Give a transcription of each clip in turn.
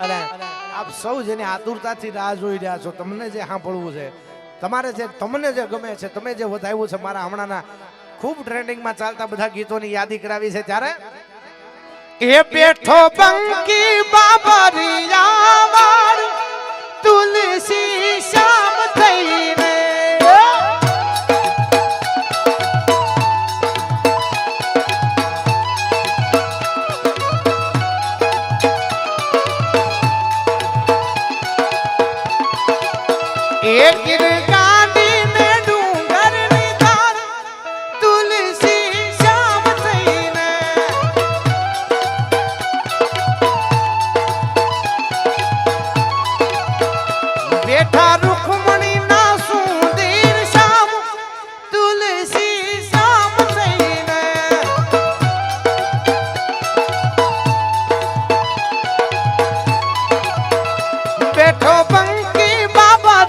અને આપ સૌ જેની આતુરતાથી રાહ જોઈ રહ્યા છો, તમને જે સાંભળવું છે, તમારે જે તમને જે ગમે છે, તમે જે વધાવ્યું છે, મારા હમણાંના ખૂબ ટ્રેન્ડિંગમાં ચાલતા બધા ગીતોની યાદી કરાવી છે, ત્યારે એ પેઠો બંકી બાબરિયા વાળ તુલસી શ્યામ થઈને એક ગાડી ને ડુંગર ની ધાર તુલસી શ્યામ થઈને બેઠા રૂખમણી ના સુંદર શ્યામ તુલસી શ્યામ થઈને બેઠો બંકી બાબા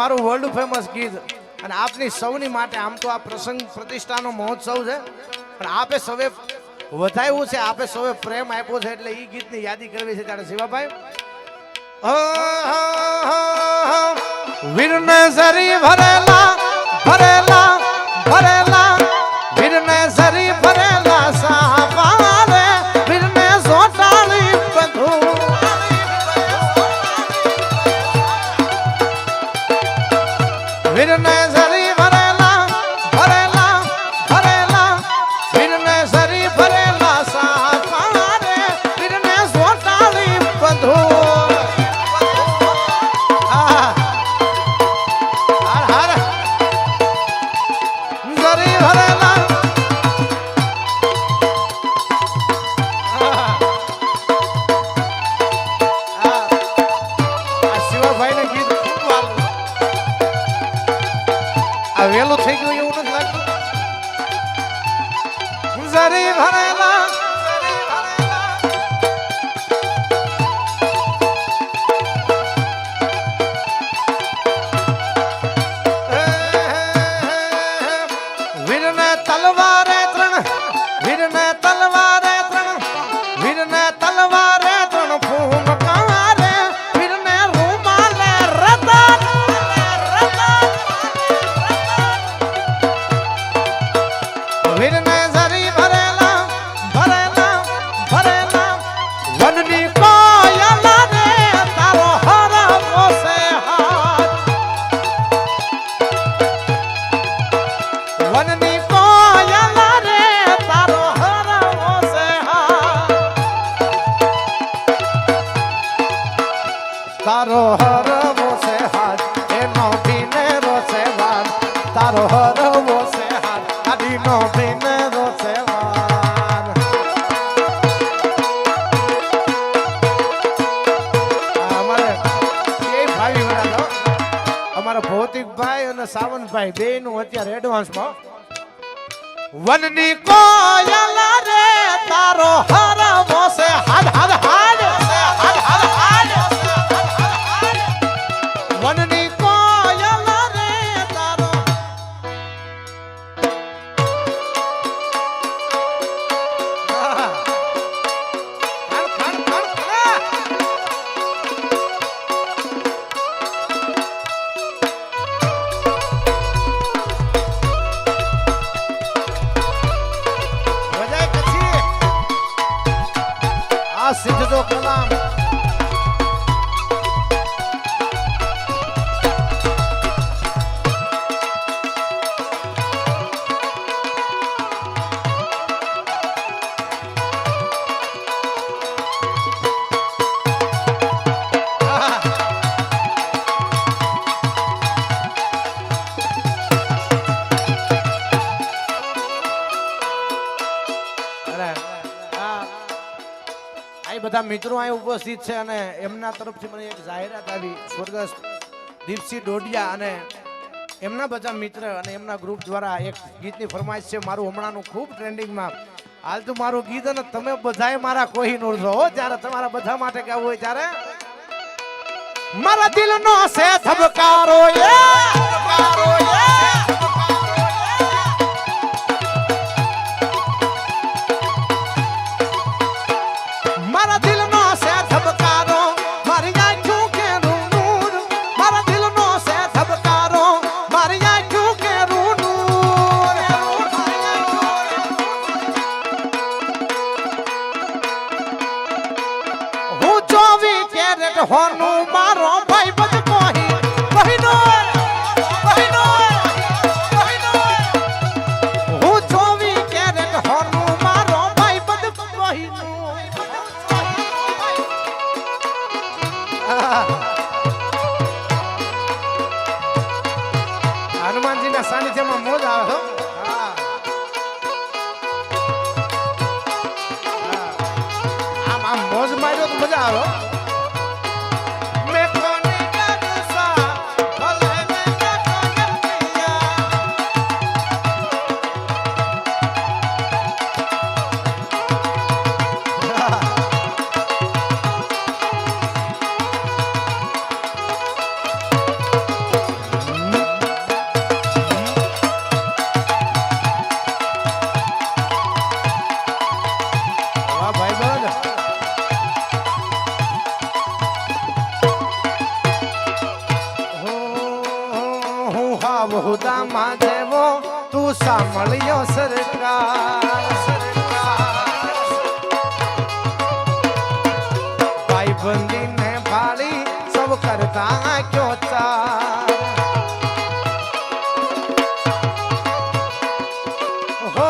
મારું વર્લ્ડ ફેમસ ગીત અને આપની સૌની માટે આમ તો આ પ્રસંગ પ્રતિષ્ઠાનો મહોત્સવ છે, પણ આપે સૌએ વધાવ્યું છે, આપે સૌએ પ્રેમ આપ્યો છે, એટલે એ ગીતની યાદી કરવી છે. ત્યારે શિવાભાઈ વીરને સરી ભરેલા ભરેલા ભરેલા વીરને સરી ભરેલા સાવારે વીરને સોટાળી બધું વીરને સરી ભરેલા ભરેલા ભરેલા વીરને સરી ભરેલા સાવારે વીરને સોટાળી બધું સરી ભરેલા શિવાભાઈને ગીત ખૂબ વાલું વેલું થઈ ગયું એવું નથી લાગતું. સરી ભરેલા વીરને તલવારે ત્રણ વીરને તલવારે ત્રણ વીરને તલવારે ત્રણ ફૂમકારે વીરને રૂમાલે રતન વીરને સરી ભરેલા ભરેલા ભરેલા વનની કોયલા રે તારો હરવો છે હાથ વનની કોયલા રે તારો હરવો છે હાથ તારો હરવો છે હાથ એનો ભીનેરો છે વાત તારો હરવો છે હાથ આદિનો ભીનેરો છે વાત અમારે એ ભાઈ વડા અમારા ભૌતિકભાઈ અને સાવંતભાઈ બે નું અત્યારે એડવાન્સમાં વનની કોયલા રે તારો હરવો છે હાથ હાથ હાથ હાથ હાથ વનની કોયલા રે તારો સિદ્ધો કલામ અરે આ બધા મિત્રો અહીં ઉપસ્થિત છે અને એમના તરફથી મને એક જાહેરાત આવી સ્વર્ગસ્થ દીપસિંહ ડોડિયા અને એમના બધા મિત્ર અને એમના ગ્રુપ દ્વારા એક ગીતની ફરમાઈશ છે મારું હમણાંનું ખૂબ ટ્રેન્ડિંગમાં હાલતું મારું ગીત અને તમે બધાએ મારા કોહિનૂર છો હો જ્યારે તમારા બધા માટે ગાવું હોય ત્યારે મારા દિલનો છે ધબકારો મારા દિલનો છે ધબકારો મારી આંખોं કે નૂર મારા દિલનો છે ધબકારો મારી આંખોं કે નૂર હું 24 કેરેટ હોનું મારો ભાઈ બધ કોઈ બહિનો હું 24 કેરેટ હોનું મારો ભાઈ બધ બહિનો હનુમાનજીના સાનિધ્યમાં મોજ આવે આમ આમ મોજ માર્યો તો મજા આવે હુદામાં દેવો તું સાંભળ્યો સરકાર ભાઈબંધી ને ભાળી સૌ કરતા ક્યો ચાર હો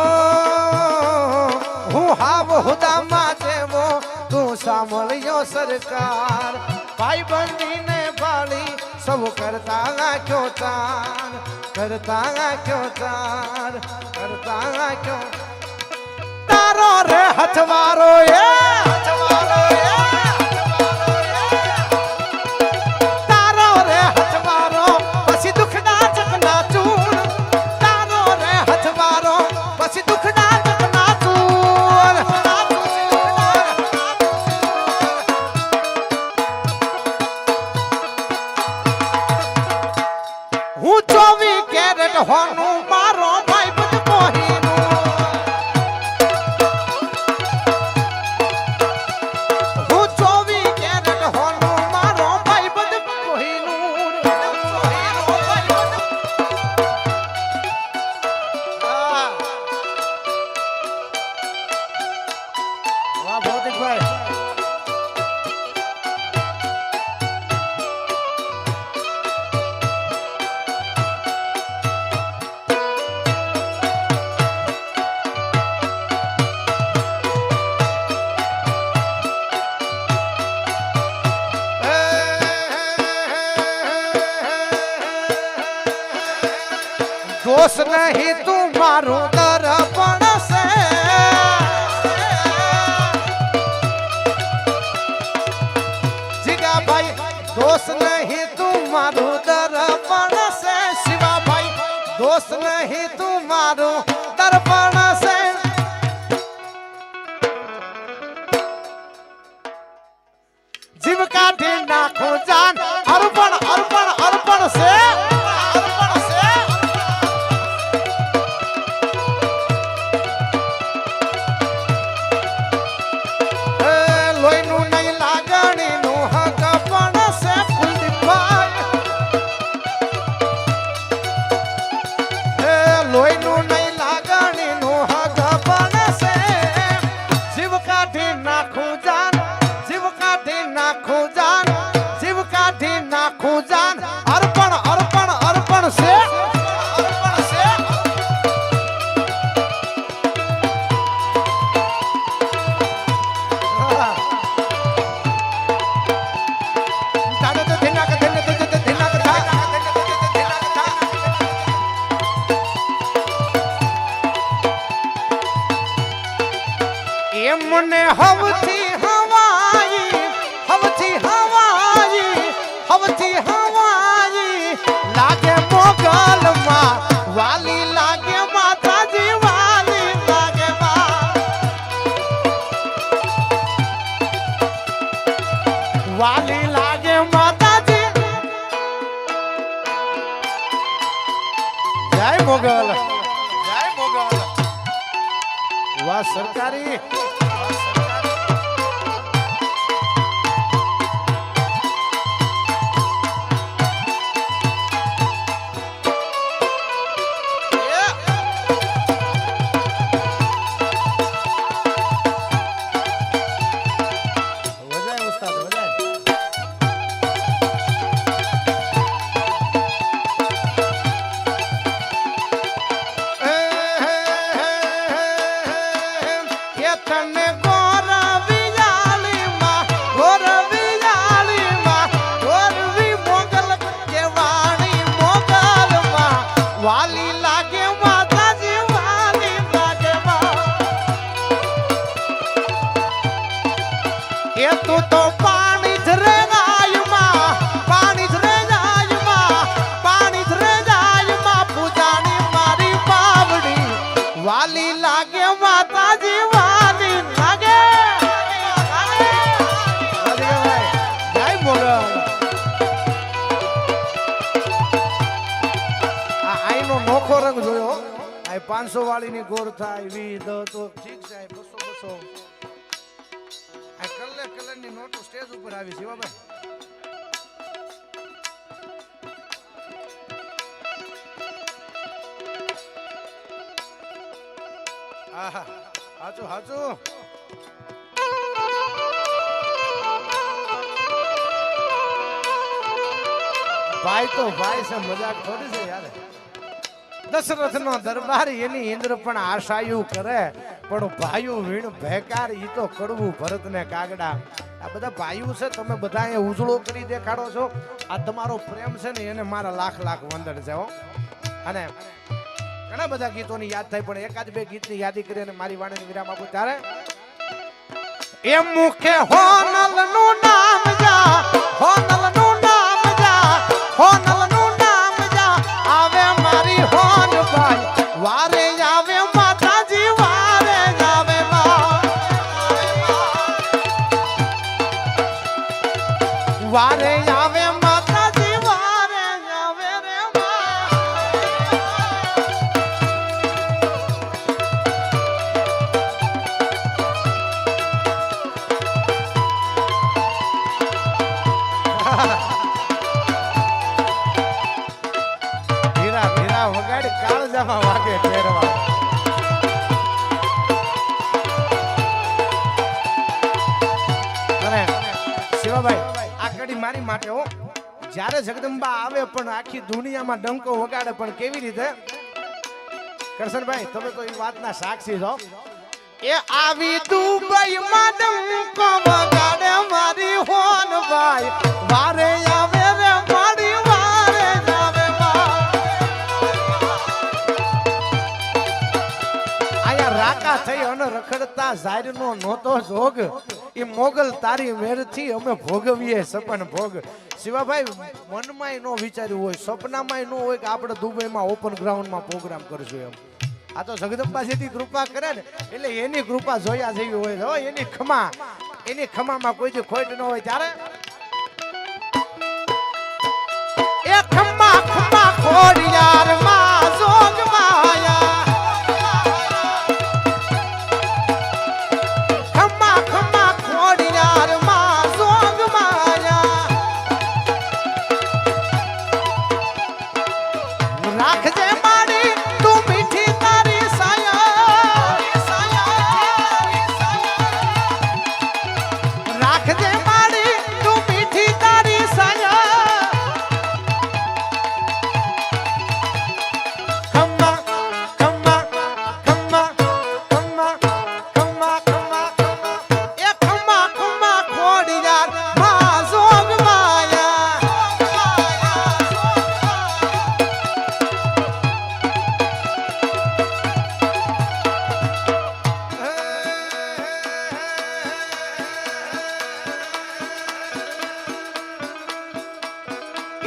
હું હાવ હુદામાં દેવો તું સાંભળ્યો સરકાર ભાઈબંધી ને ભાળી सब करता क्यों तार करता क्यों तारो रे हथवारो तारो रे हथवारो पसी दुखना चकना चूर तारो रे हथवारो पसी दुखना चकना चूर હું 24 કેરેટ હોનું મારો ભાઈ બધ કોહિનૂર હું 24 કેરેટ હોનું મારો ભાઈ બધ કોહિનૂર વાહ ભૌતિકભાઈ दोष नहीं तू मारू दर्पण से जिगा भाई दोष नहीं तू मारू दर्पण से शिवा भाई दोष नहीं तू मारू दर्पण से जीव काटे नाखो जान अर्पण अर्पण अर्पण से जीव એમને હવથી હવાઈ હવથી હવાઈ હવથી હવાઈ લાગે મોગલમાં વાલી લાગે માતાજી વાલી લાગે વાલી લાગે માતાજી જય મોગલ જય મોગલ વાહ સરકારી વાલી લાગે માતાજી વાલી લાગે એ તું તો પાણી જ રે ગાયમાં પાણી જ રે ગાયમાં પાણી જ રે ગાયમાં પૂજાની મારી બાવડી વાલી લાગે માતાજી વાલી લાગે જય મોગલ નોખો રંગ જોયો આ 500 વાળી ની ગોર થાય વી દ તો ઠીક છે 200 આ કલર ની નોટો સ્ટેજ ઉપર આવી છે બાબા આહા હાચું હાચું ભાઈ તો ભાઈ છે મજાક થોડી છે યાર દશરથ નો દરબાર એની ઇન્દ્ર પણ આશાયું કરે પણ ભાઈઓ વીણ ભેકાર ઈ તો કડવું ભરત ને કાગડા આ બધા ભાઈઓ છે તમે બધા અહીંયા ઉજળો કરી દેખાડો છો આ તમારો પ્રેમ છે ને એને મારા લાખ લાખ વંદન છે હો અને ઘણા બધા ગીતોની યાદ થાય પણ એકાદ બે ગીતની યાદી કરી અને મારી વાણીને વિરામ આપું ત્યારે એ મુખે હોનલ નું નામ જા હોનલ નું નામ જા હોનલ નું નામ જા આવે મારી હોન ભાઈ વારે આવે માતાજી વારે આવે વારે આવે માતાજી વારે આવે રે ભીરા ભીરા વગાડ કાળજામાં વાગે ફેરવા અને શિવાભાઈ આ કડી મારી માટે હો જ્યારે જગદંબા આવે પણ આખી દુનિયામાં ડંકો વગાડે પણ કેવી રીતે કરશનભાઈ તમે તો એ વાતના સાક્ષી છો એ આવી દુબઈ માં ડંકો વગાડે મારી હોન ભાઈ વારે આવે રે મારી વારે આવે આયા રાકા થઈ અને રખડતા ઝાયરનો નહોતો જોગ એ મોગલ તારી મેરથી અમે ભોગવીએ સપન ભોગ શિવાભાઈ મનમાંય નો વિચાર્યું હોય સપનામાંય નો હોય કે આપણે દુબઈમાં ઓપન ગ્રાઉન્ડમાં પ્રોગ્રામ કરશું એમ આ તો જગદંબા જેથી કૃપા કરે ને એટલે એની કૃપા જોયા જેવી હોય હો એની ખમામાં કોઈ ખોટ ન હોય ત્યારે એ ખમા ખમા ખોડિયાર માં જોગ માયા ખમા ખમા ખોડિયાર માં જોગ માયા રાખજે મારી તું મીઠી તારી રાખજે મારી તું મીઠી તારી સાયા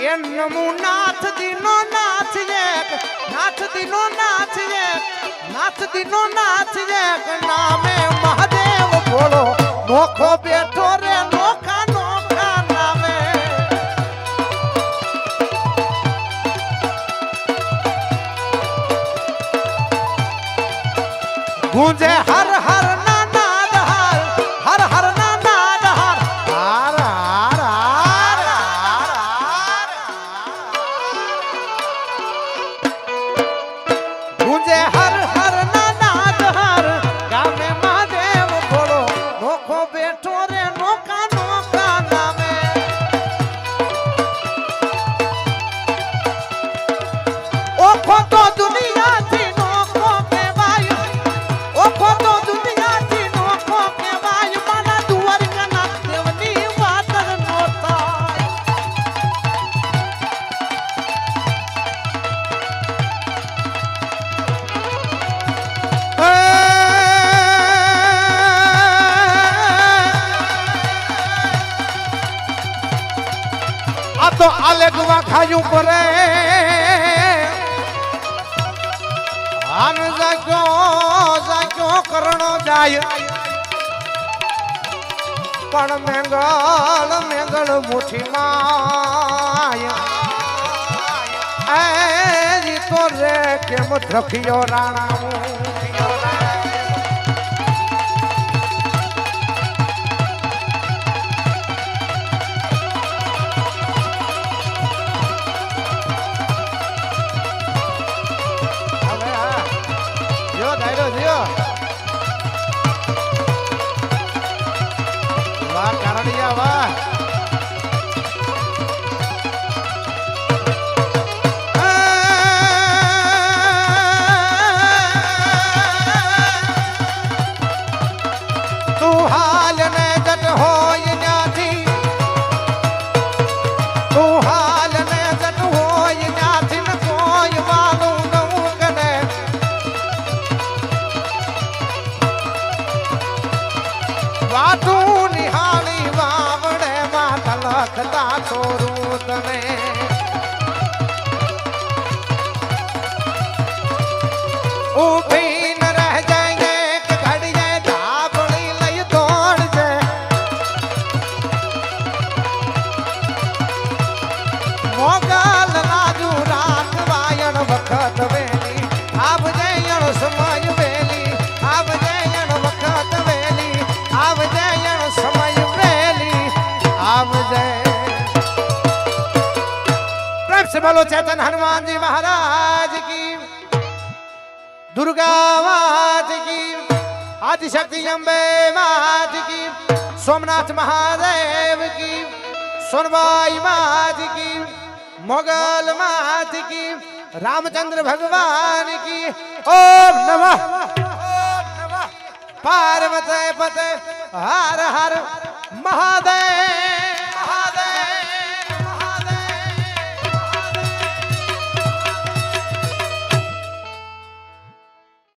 એ નમુ નાથ દીનો નાથ એક નાથ દીનો નાથ એક નાથ દીનો નાથ એક નામે મહાદેવ ભોળો નોખો બેઠો રે નોખા નોખા નામે ગુંજે હર હર ના નાદ હર હર ના નાદ હર હર હર ગુંજે હર હર ના નાદ હર ગામે મહાદેવ ભોળો નોખો બેઠો રે નોખા નોખા નામે ઓખો તો દુનિયાથી નોખો કહેવાય ઓખો તો દુનિયાથી નોખો કહેવાય મારા દ્વારકાના દેવની વાત જ નો થાય આ તો આલેગવા ખાયું પડે આન જાગ્યો કરણો જાય પણ મેંગળ મુઠી માય એ તો રે કેમ ધ્રખ્યો રાણા વાહ કારણિયા વાહ તું હાલ ને જટ હોય ત્યાંથી તું હાલ ને જટ હોય ત્યાંથી ને કોઈ વાલું નવું ગને વાતું નિહાળી વાવડે માં તલખતા છોરું તને ઊભી ન રહ જાય એક ઘડીએ ધાબળી લઈ દોડજે મોગલ રાજુ રાખવાયણ વખત વેલી આવજે યણ સમય વેલી આવજે યણ વખત વેલી आवजय समय वेली आवजय प्रेम से बोलो चैतन हनुमान जी महाराज की दुर्गा मात की आदिशक्ति अम्बे मात की सोमनाथ महादेव की सोनबाई मात की मोगल मात की रामचंद्र भगवान की ओम नमः पार्वती पते हर हर महादेव।